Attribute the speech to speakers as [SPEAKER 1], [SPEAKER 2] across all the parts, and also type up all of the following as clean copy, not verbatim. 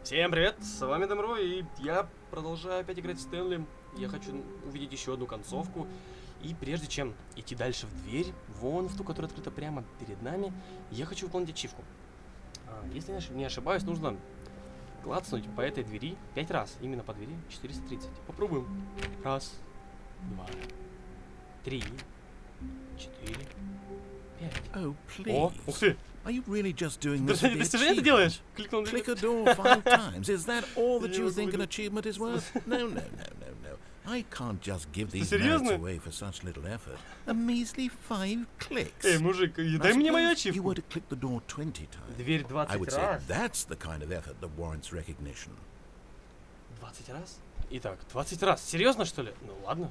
[SPEAKER 1] Всем привет, с вами Демро, и я продолжаю опять играть в Стэнли. Я хочу увидеть еще одну концовку. И прежде чем идти дальше в дверь, вон в ту, которая открыта прямо перед нами, я хочу выполнить ачивку. Если не ошибаюсь, нужно клацнуть по этой двери 5 раз. Именно по двери 430. Попробуем. Раз, два, 3, 4, 5.
[SPEAKER 2] Oh,
[SPEAKER 1] О,
[SPEAKER 2] please.
[SPEAKER 1] ух ты!
[SPEAKER 2] Are you really just doing
[SPEAKER 1] Ты
[SPEAKER 2] this for the
[SPEAKER 1] достижение ты
[SPEAKER 2] achievement?
[SPEAKER 1] делаешь? Кликнул на
[SPEAKER 2] Click a door 5 times. Is that all that
[SPEAKER 1] Я
[SPEAKER 2] you
[SPEAKER 1] не
[SPEAKER 2] think an
[SPEAKER 1] могу.
[SPEAKER 2] achievement is worth? No. I can't just give these
[SPEAKER 1] серьезно?
[SPEAKER 2] merits away for such little effort. A measly 5 clicks.
[SPEAKER 1] Эй, мужик,
[SPEAKER 2] Now,
[SPEAKER 1] дай мне мою
[SPEAKER 2] suppose you
[SPEAKER 1] ачивку.
[SPEAKER 2] were to click the door 20 times.
[SPEAKER 1] Дверь
[SPEAKER 2] I
[SPEAKER 1] 20
[SPEAKER 2] would say
[SPEAKER 1] раз.
[SPEAKER 2] that's the kind of effort that warrants recognition.
[SPEAKER 1] 20 раз? Итак, 20 раз. Серьезно, что ли? Ну ладно.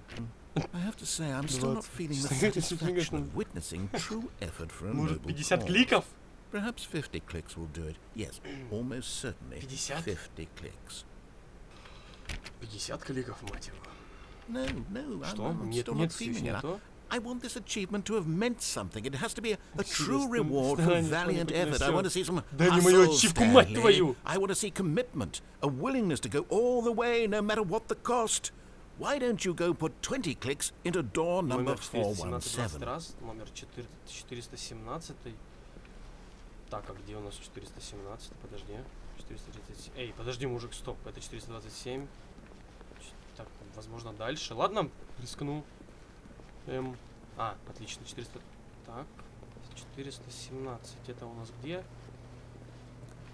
[SPEAKER 2] I have to say, I'm still not
[SPEAKER 1] 20.
[SPEAKER 2] feeling the satisfaction of witnessing true effort for a
[SPEAKER 1] Может,
[SPEAKER 2] noble
[SPEAKER 1] 50
[SPEAKER 2] cause.
[SPEAKER 1] кликов?
[SPEAKER 2] Perhaps 50 clicks will do it. Yes, almost certainly
[SPEAKER 1] 50?
[SPEAKER 2] 50 clicks.
[SPEAKER 1] 50 кликов, мать его.
[SPEAKER 2] No,
[SPEAKER 1] Что?
[SPEAKER 2] I'm
[SPEAKER 1] Нет,
[SPEAKER 2] still
[SPEAKER 1] нет,
[SPEAKER 2] not
[SPEAKER 1] все еще
[SPEAKER 2] feeling
[SPEAKER 1] не
[SPEAKER 2] it.
[SPEAKER 1] то.
[SPEAKER 2] I want this achievement to have meant something. It has to be a true
[SPEAKER 1] Серьезно,
[SPEAKER 2] reward for
[SPEAKER 1] Станлey,
[SPEAKER 2] valiant
[SPEAKER 1] что-нибудь
[SPEAKER 2] effort. I want to see
[SPEAKER 1] несёт.
[SPEAKER 2] some
[SPEAKER 1] Дай мне мою
[SPEAKER 2] hustle,
[SPEAKER 1] ачивку, мать
[SPEAKER 2] Stanley.
[SPEAKER 1] твою!
[SPEAKER 2] I want to see commitment, a willingness to go all the way, no matter what the cost. Why don't you go put 20 clicks into door number
[SPEAKER 1] Номер 417 20
[SPEAKER 2] 417?
[SPEAKER 1] раз. Номер 417. Так, а где у нас 417? Подожди. 430. Эй, подожди, мужик, стоп. Это 427. Так, возможно, дальше. Ладно, рискну. Отлично, 400. Так, 417. Это у нас где?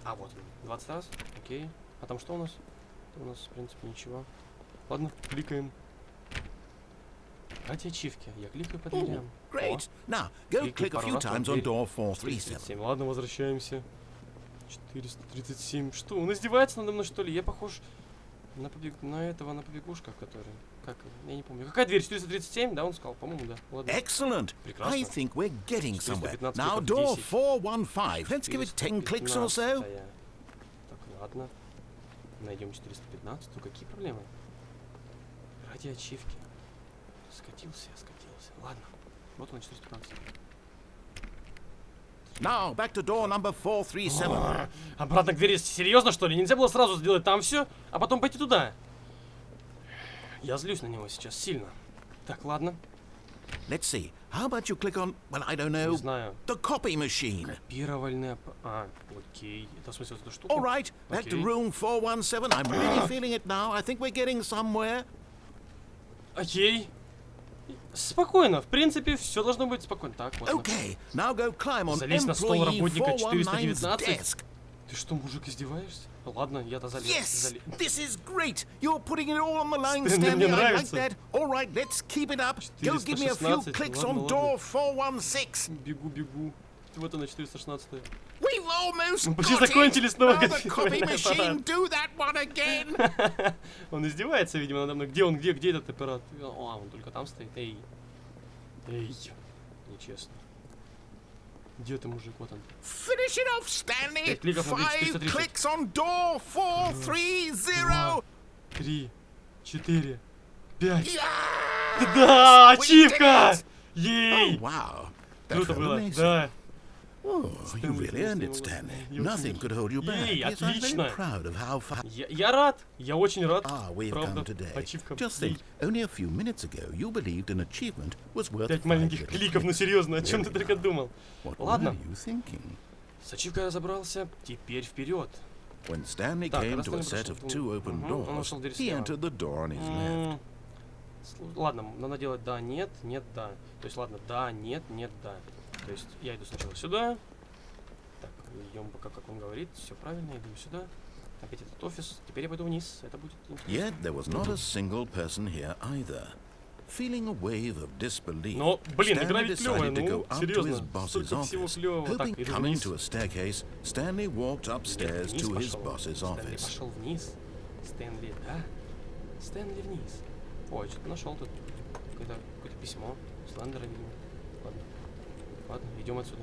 [SPEAKER 1] Вот он. 20 раз. Окей. А там что у нас? Это у нас, в принципе, ничего. Ладно, кликаем. Эти ачивки. Я кликаю по дверям.
[SPEAKER 2] Great. Now, go
[SPEAKER 1] Кликни
[SPEAKER 2] click a
[SPEAKER 1] пару
[SPEAKER 2] few
[SPEAKER 1] раз на
[SPEAKER 2] times on
[SPEAKER 1] дверь.
[SPEAKER 2] door 437.
[SPEAKER 1] 437. Ладно, возвращаемся. 437. Что, он издевается надо мной, что ли? Я похож на побегушка, который... Как? Я не помню. Какая дверь? 437? Да, он сказал. По-моему, да. Ладно.
[SPEAKER 2] Excellent.
[SPEAKER 1] Прекрасно.
[SPEAKER 2] I think we're getting somewhere.
[SPEAKER 1] 415
[SPEAKER 2] Now,
[SPEAKER 1] кликов,
[SPEAKER 2] door
[SPEAKER 1] 10.
[SPEAKER 2] 415. Let's give it 10 clicks or so.
[SPEAKER 1] 415. Так, ладно. Найдем 415. Ну, какие проблемы? Ради ачивки. Скатился. Ладно. Вот он, 415.
[SPEAKER 2] Now, back to door number 437.
[SPEAKER 1] Обратно к двери. Серьезно, что ли? Нельзя было сразу сделать там все, а потом пойти туда? Я злюсь на него сейчас сильно. Так, ладно.
[SPEAKER 2] Let's see. How about you click on, well, I don't know,
[SPEAKER 1] Не знаю.
[SPEAKER 2] the copy machine.
[SPEAKER 1] Копировальная... окей. Это в смысле вот эта штука?
[SPEAKER 2] All right, back to
[SPEAKER 1] Окей.
[SPEAKER 2] room 417. I'm really feeling it now. I think we're getting somewhere.
[SPEAKER 1] Окей. Спокойно. В принципе, все должно быть спокойно. Так, вот.
[SPEAKER 2] Okay, now go climb on
[SPEAKER 1] Залезь на стол
[SPEAKER 2] employee
[SPEAKER 1] работника
[SPEAKER 2] 419's
[SPEAKER 1] 419.
[SPEAKER 2] desk.
[SPEAKER 1] Ты что, мужик, издеваешься? Ладно, я-то залез.
[SPEAKER 2] Yes, this is great. You're putting it all on the line,
[SPEAKER 1] Stanley,
[SPEAKER 2] Stanley.
[SPEAKER 1] мне
[SPEAKER 2] I like
[SPEAKER 1] нравится.
[SPEAKER 2] that. All right, let's keep it up. Go give me a few
[SPEAKER 1] 416.
[SPEAKER 2] clicks
[SPEAKER 1] Ладно,
[SPEAKER 2] on
[SPEAKER 1] ладно.
[SPEAKER 2] door 416.
[SPEAKER 1] Бегу. Вот она, 416.
[SPEAKER 2] We've almost
[SPEAKER 1] Мы почти
[SPEAKER 2] got
[SPEAKER 1] закончили
[SPEAKER 2] it.
[SPEAKER 1] снова
[SPEAKER 2] Now the copy
[SPEAKER 1] копировальный
[SPEAKER 2] machine,
[SPEAKER 1] аппарат.
[SPEAKER 2] do that one again.
[SPEAKER 1] Он издевается, видимо, надо мной. Где он? Где этот аппарат? Он только там стоит. Эй. Нечестно. Где ты, мужик? Вот он.
[SPEAKER 2] Finish it off, Stanley.
[SPEAKER 1] Пять кликов на
[SPEAKER 2] 5
[SPEAKER 1] 430.
[SPEAKER 2] clicks on door 430.
[SPEAKER 1] 3, 4, 5.
[SPEAKER 2] Yeah!
[SPEAKER 1] Да,
[SPEAKER 2] We
[SPEAKER 1] ачивка!
[SPEAKER 2] did it.
[SPEAKER 1] Ей!
[SPEAKER 2] Oh, wow. That
[SPEAKER 1] Круто
[SPEAKER 2] felt
[SPEAKER 1] было,
[SPEAKER 2] amazing.
[SPEAKER 1] да.
[SPEAKER 2] Oh, you
[SPEAKER 1] Stanley,
[SPEAKER 2] really earned it,
[SPEAKER 1] Stanley,
[SPEAKER 2] Stanley.
[SPEAKER 1] you
[SPEAKER 2] Nothing
[SPEAKER 1] finished.
[SPEAKER 2] could hold you back.
[SPEAKER 1] Yay,
[SPEAKER 2] Yes, I'm
[SPEAKER 1] отлично.
[SPEAKER 2] very proud of how far
[SPEAKER 1] Я рад. Я очень рад.
[SPEAKER 2] we've
[SPEAKER 1] Правда.
[SPEAKER 2] come today.
[SPEAKER 1] Ачивка.
[SPEAKER 2] Just think, only a few minutes ago, you believed an achievement was worth
[SPEAKER 1] 5
[SPEAKER 2] 5
[SPEAKER 1] маленьких
[SPEAKER 2] little
[SPEAKER 1] кликов, ну
[SPEAKER 2] clicks.
[SPEAKER 1] серьезно, о чем ты
[SPEAKER 2] Really
[SPEAKER 1] только
[SPEAKER 2] now.
[SPEAKER 1] думал?
[SPEAKER 2] What
[SPEAKER 1] Ладно.
[SPEAKER 2] were you thinking?
[SPEAKER 1] С ачивкой разобрался, теперь вперед.
[SPEAKER 2] When Stanley
[SPEAKER 1] Так,
[SPEAKER 2] came
[SPEAKER 1] когда
[SPEAKER 2] to a
[SPEAKER 1] Stanley
[SPEAKER 2] set of
[SPEAKER 1] прошел,
[SPEAKER 2] 2 open
[SPEAKER 1] он
[SPEAKER 2] doors,
[SPEAKER 1] нашел дверь
[SPEAKER 2] he
[SPEAKER 1] слева.
[SPEAKER 2] entered the door on his left.
[SPEAKER 1] Ладно, надо делать да, нет, да. То есть, ладно, да, нет, да. То есть, я иду сначала сюда. Так, идем пока, как он говорит. Все правильно, иду сюда. Опять этот офис. Теперь я пойду вниз. Это будет интересно.
[SPEAKER 2] Yet there was not a single person here either. Feeling a wave of disbelief,
[SPEAKER 1] Но, блин, игра
[SPEAKER 2] Stanley
[SPEAKER 1] ведь клевая,
[SPEAKER 2] decided to
[SPEAKER 1] ну,
[SPEAKER 2] go up to his
[SPEAKER 1] серьезно.
[SPEAKER 2] boss's
[SPEAKER 1] Столько всего
[SPEAKER 2] office.
[SPEAKER 1] клевого. Так,
[SPEAKER 2] Hoping
[SPEAKER 1] иду
[SPEAKER 2] coming
[SPEAKER 1] вниз.
[SPEAKER 2] to a staircase, Stanley walked upstairs
[SPEAKER 1] Вниз
[SPEAKER 2] to his
[SPEAKER 1] пошел.
[SPEAKER 2] boss's
[SPEAKER 1] Стэнли
[SPEAKER 2] office.
[SPEAKER 1] пошел вниз. Стэнли, да? Стэнли вниз. Ой, что-то нашел тут. Какое-то письмо. Слендера, видимо. Ладно, идем отсюда.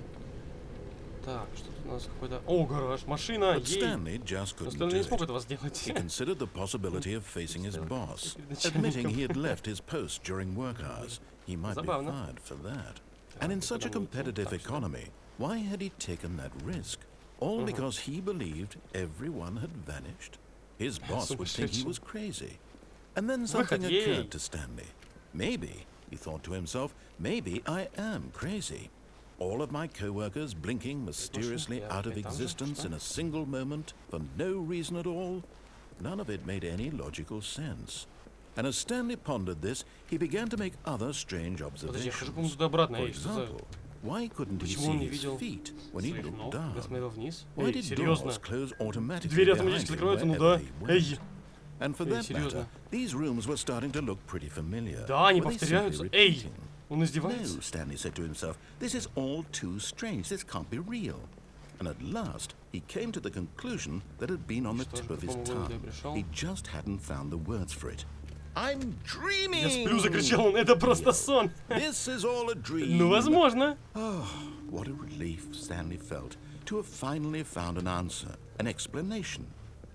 [SPEAKER 1] Так, что тут у нас какой-то... О, гараж, машина,
[SPEAKER 2] But
[SPEAKER 1] ей!
[SPEAKER 2] Stanley just
[SPEAKER 1] Но
[SPEAKER 2] couldn't
[SPEAKER 1] Стэнли
[SPEAKER 2] do
[SPEAKER 1] не смог
[SPEAKER 2] it.
[SPEAKER 1] этого сделать.
[SPEAKER 2] He considered the possibility of facing his boss,
[SPEAKER 1] Начальником.
[SPEAKER 2] admitting he had left his post during work hours. He might be
[SPEAKER 1] Забавно.
[SPEAKER 2] fired for that. And in such a competitive economy, why had he taken that risk? all because he believed everyone had vanished. His boss would think he was crazy. And then something occurred to Stanley. Maybe, he thought to himself, maybe I am crazy. All of my co-workers blinking mysteriously out of existence in a single moment for no reason at all. None of it made any logical sense. And as Stanley pondered this, he began to make other strange observations. For example, why couldn't he see his feet when he looked down? Why did doors close automatically behind him wherever he went? And for that matter, these rooms were starting to look pretty familiar.
[SPEAKER 1] Да, они
[SPEAKER 2] Were they simply
[SPEAKER 1] повторяются.
[SPEAKER 2] repeating?
[SPEAKER 1] Он издевается?
[SPEAKER 2] No, Stanley said to himself, this is all too strange. This can't be real. And at last, he came to the conclusion that had been on the tip of his tongue. He just hadn't found the words for it. I'm dreaming!
[SPEAKER 1] Я сплю, закричал он, это просто сон.
[SPEAKER 2] This is all a dream.
[SPEAKER 1] Ну, возможно.
[SPEAKER 2] Oh, what a relief Stanley felt to have finally found an answer, an explanation.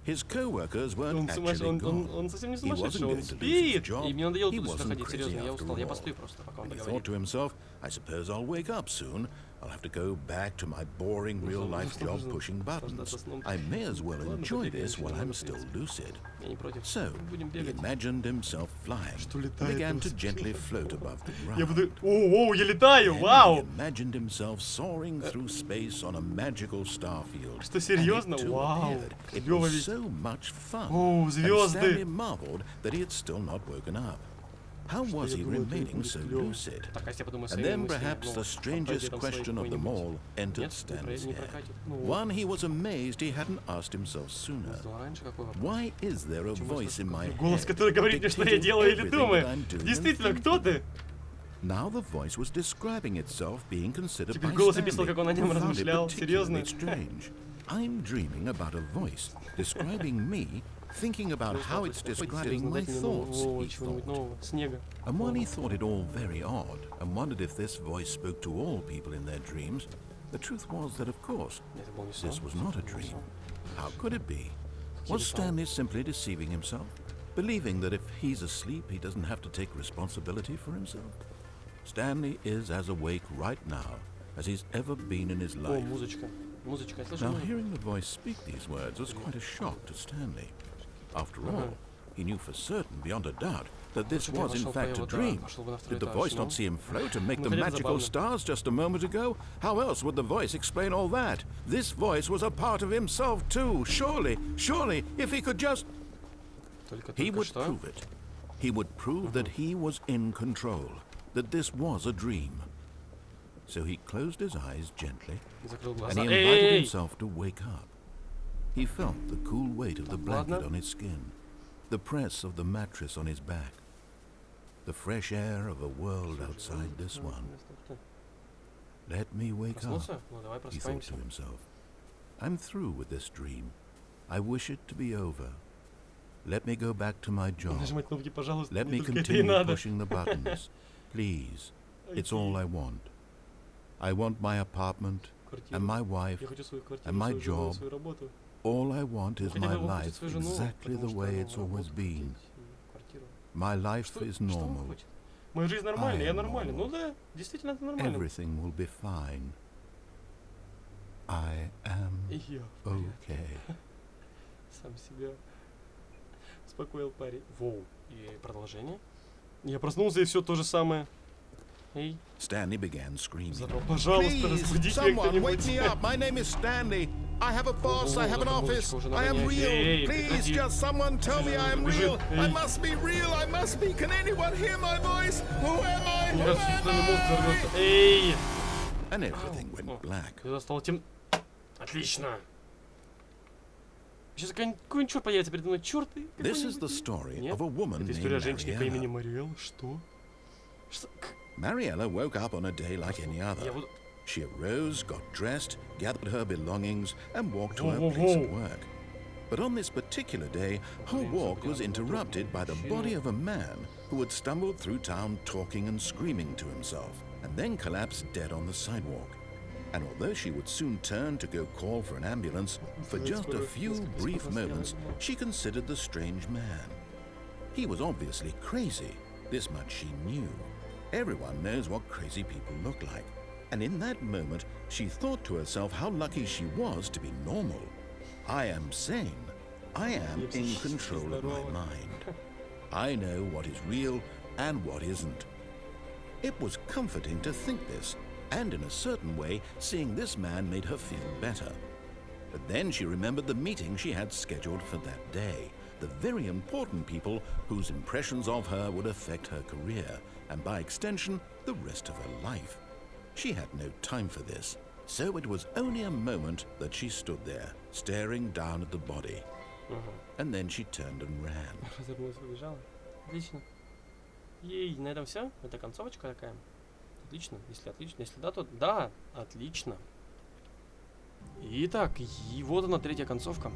[SPEAKER 2] His co-workers weren't actually gone.
[SPEAKER 1] Он совсем не
[SPEAKER 2] He wasn't
[SPEAKER 1] сумасшедший, он
[SPEAKER 2] going to lose his
[SPEAKER 1] спит.
[SPEAKER 2] job.
[SPEAKER 1] И мне надоело
[SPEAKER 2] He
[SPEAKER 1] туда-сюда
[SPEAKER 2] wasn't
[SPEAKER 1] ходить,
[SPEAKER 2] crazy
[SPEAKER 1] серьезно, я
[SPEAKER 2] after
[SPEAKER 1] устал, я
[SPEAKER 2] all.
[SPEAKER 1] посплю просто, пока он
[SPEAKER 2] And he
[SPEAKER 1] договорит.
[SPEAKER 2] thought to himself, I suppose I'll wake up soon. I'll have to go back to my boring real-life job pushing buttons. I may as well enjoy this while I'm still lucid.
[SPEAKER 1] Я не против.
[SPEAKER 2] So,
[SPEAKER 1] Будем
[SPEAKER 2] he
[SPEAKER 1] бегать.
[SPEAKER 2] imagined himself flying and began to gently float above the
[SPEAKER 1] Я
[SPEAKER 2] ground.
[SPEAKER 1] буду... О, я летаю,
[SPEAKER 2] Then he
[SPEAKER 1] вау!
[SPEAKER 2] imagined himself soaring through space on a magical starfield.
[SPEAKER 1] Что, серьезно?
[SPEAKER 2] And it too
[SPEAKER 1] Вау!
[SPEAKER 2] appeared. It
[SPEAKER 1] Клёво
[SPEAKER 2] was
[SPEAKER 1] ведь.
[SPEAKER 2] so much fun.
[SPEAKER 1] О,
[SPEAKER 2] And
[SPEAKER 1] звезды!
[SPEAKER 2] Stanley marveled that he had still not woken up. How was he remaining so lucid?
[SPEAKER 1] Так, а если я подумаю
[SPEAKER 2] And
[SPEAKER 1] своими
[SPEAKER 2] then
[SPEAKER 1] мыслями,
[SPEAKER 2] perhaps the strangest question of them all entered
[SPEAKER 1] Нет,
[SPEAKER 2] Stanley's
[SPEAKER 1] не
[SPEAKER 2] head.
[SPEAKER 1] прокатит. Ну,
[SPEAKER 2] One he was amazed he hadn't asked himself sooner.
[SPEAKER 1] знал раньше, какой вопрос.
[SPEAKER 2] Why is there a voice in my
[SPEAKER 1] Голос,
[SPEAKER 2] head
[SPEAKER 1] который говорит мне, что я
[SPEAKER 2] dictating
[SPEAKER 1] делаю или
[SPEAKER 2] everything
[SPEAKER 1] думаю.
[SPEAKER 2] that I'm doing and
[SPEAKER 1] Действительно, кто ты?
[SPEAKER 2] Now the voice was describing itself being considered
[SPEAKER 1] Теперь
[SPEAKER 2] by
[SPEAKER 1] голос
[SPEAKER 2] Stanley,
[SPEAKER 1] описывал, как он о нем
[SPEAKER 2] who found it
[SPEAKER 1] размышлял. Серьезно?
[SPEAKER 2] particularly strange. I'm dreaming about a voice describing me, thinking about how it's describing my thoughts, he
[SPEAKER 1] Чего-нибудь
[SPEAKER 2] thought.
[SPEAKER 1] нового. Снега.
[SPEAKER 2] And while he thought it all very odd, and wondered if this voice spoke to all people in their dreams, the truth was that, of course,
[SPEAKER 1] Это был не сон.
[SPEAKER 2] this was not a
[SPEAKER 1] Это был не
[SPEAKER 2] dream.
[SPEAKER 1] сон.
[SPEAKER 2] How could it be? Was Stanley simply deceiving himself, believing that if he's asleep, he doesn't have to take responsibility for himself? Stanley is as awake right now as he's ever been in his
[SPEAKER 1] О,
[SPEAKER 2] life.
[SPEAKER 1] музычка. Музычка, я слышу
[SPEAKER 2] Now,
[SPEAKER 1] музыку.
[SPEAKER 2] hearing the voice speak these words was quite a shock to Stanley. After all, he knew for certain, beyond a doubt, that this was in fact a dream. Did the voice not see him float and make the magical stars just a moment ago? How else would the voice explain all that? This voice was a part of himself too. Surely, if he could just... He would
[SPEAKER 1] что?
[SPEAKER 2] prove it. He would prove that he was in control, that this was a dream. So he closed his eyes gently,
[SPEAKER 1] Закрыл
[SPEAKER 2] and
[SPEAKER 1] глаза.
[SPEAKER 2] he invited
[SPEAKER 1] Эй!
[SPEAKER 2] himself to wake up. He felt the cool weight of the blanket
[SPEAKER 1] Ладно.
[SPEAKER 2] on his skin, the press of the mattress on his back, the fresh air of a world outside this one. Let me wake up,
[SPEAKER 1] Проснулся? Ну, давай
[SPEAKER 2] he thought
[SPEAKER 1] просыпаемся.
[SPEAKER 2] to himself. I'm through with this dream. I wish it to be over. Let me go back to my job.
[SPEAKER 1] Нажимать кнопки, пожалуйста.
[SPEAKER 2] Let me
[SPEAKER 1] Мне только это и
[SPEAKER 2] continue
[SPEAKER 1] надо.
[SPEAKER 2] pushing the buttons. Please. It's all I want. I want my apartment
[SPEAKER 1] Квартиру.
[SPEAKER 2] and my wife.
[SPEAKER 1] Я хочу свою квартиру,
[SPEAKER 2] and my
[SPEAKER 1] свою жену,
[SPEAKER 2] job.
[SPEAKER 1] свою работу.
[SPEAKER 2] All I want is
[SPEAKER 1] Хотя
[SPEAKER 2] my
[SPEAKER 1] бы он хочет
[SPEAKER 2] life
[SPEAKER 1] свою жену,
[SPEAKER 2] exactly
[SPEAKER 1] потому
[SPEAKER 2] the
[SPEAKER 1] что
[SPEAKER 2] way
[SPEAKER 1] ему
[SPEAKER 2] it's always
[SPEAKER 1] работу,
[SPEAKER 2] been.
[SPEAKER 1] детей, квартиру.
[SPEAKER 2] My life
[SPEAKER 1] Что,
[SPEAKER 2] is
[SPEAKER 1] что он
[SPEAKER 2] normal.
[SPEAKER 1] хочет? Моя жизнь нормальная,
[SPEAKER 2] I
[SPEAKER 1] я
[SPEAKER 2] am
[SPEAKER 1] нормальный.
[SPEAKER 2] normal.
[SPEAKER 1] Ну да, действительно это нормально.
[SPEAKER 2] Everything will be fine. I am
[SPEAKER 1] И я в порядке.
[SPEAKER 2] okay.
[SPEAKER 1] Сам себя успокоил парень. Воу. И продолжение. Я проснулся, и все то же самое. Эй,
[SPEAKER 2] Stanley began screaming.
[SPEAKER 1] задрал. Пожалуйста, разбудите меня
[SPEAKER 2] someone wake
[SPEAKER 1] кто-нибудь.
[SPEAKER 2] me up. My name is Stanley. I have a boss. I have an office. I am real. Please, just someone tell me I am real. I must be real. I must be. Can anyone hear my voice? Who am I?
[SPEAKER 1] Мне
[SPEAKER 2] Who
[SPEAKER 1] кажется,
[SPEAKER 2] am
[SPEAKER 1] что мозг
[SPEAKER 2] I?
[SPEAKER 1] взорвется. Эй!
[SPEAKER 2] And everything went
[SPEAKER 1] О,
[SPEAKER 2] black.
[SPEAKER 1] когда стало тем... Отлично! Сейчас какой-нибудь черт появится передо мной. Черт ты!
[SPEAKER 2] This is the story
[SPEAKER 1] Нет?
[SPEAKER 2] of a woman
[SPEAKER 1] Это история
[SPEAKER 2] named
[SPEAKER 1] женщины по имени
[SPEAKER 2] Mariella.
[SPEAKER 1] Мариэл. Что? Что?
[SPEAKER 2] Mariella woke up on a day like any
[SPEAKER 1] Я
[SPEAKER 2] other.
[SPEAKER 1] буду...
[SPEAKER 2] She arose, got dressed, gathered her belongings, and walked to her
[SPEAKER 1] Whoa, whoa,
[SPEAKER 2] place
[SPEAKER 1] whoa.
[SPEAKER 2] of work. But on this particular day, her walk was interrupted by the body of a man who had stumbled through town talking and screaming to himself, and then collapsed dead on the sidewalk. And although she would soon turn to go call for an ambulance, for just a few brief moments, she considered the strange man. He was obviously crazy. This much she knew. Everyone knows what crazy people look like. And in that moment, she thought to herself how lucky she was to be normal. I am sane. I am in control of my mind. I know what is real and what isn't. It was comforting to think this, and in a certain way, seeing this man made her feel better. But then she remembered the meeting she had scheduled for that day, the very important people whose impressions of her would affect her career, and by extension, the rest of her life. She had no time for this, so it was only a moment that she stood there, staring down at the body. And then she turned and ran.
[SPEAKER 1] Развернулась, побежала. Отлично. И на этом все. Это концовочка такая. Отлично. Если да, то да, отлично. Итак, и вот она, третья концовка.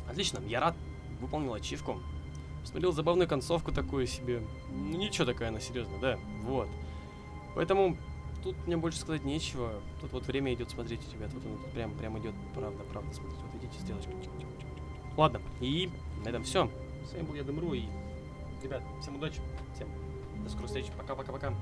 [SPEAKER 1] Отлично. Я рад. Выполнил ачивку. Посмотрел забавную концовку такую себе. Ну ничего, такая она серьезная, да. Вот. Поэтому тут мне больше сказать нечего. Тут вот время идет, смотрите, ребят. Вот оно тут прям идет. Правда. Смотрите, вот видите, стрелочка. Ладно, и на этом все. С вами был я, Дымру, и, ребят, всем удачи, всем до скорой встречи, пока-пока-пока.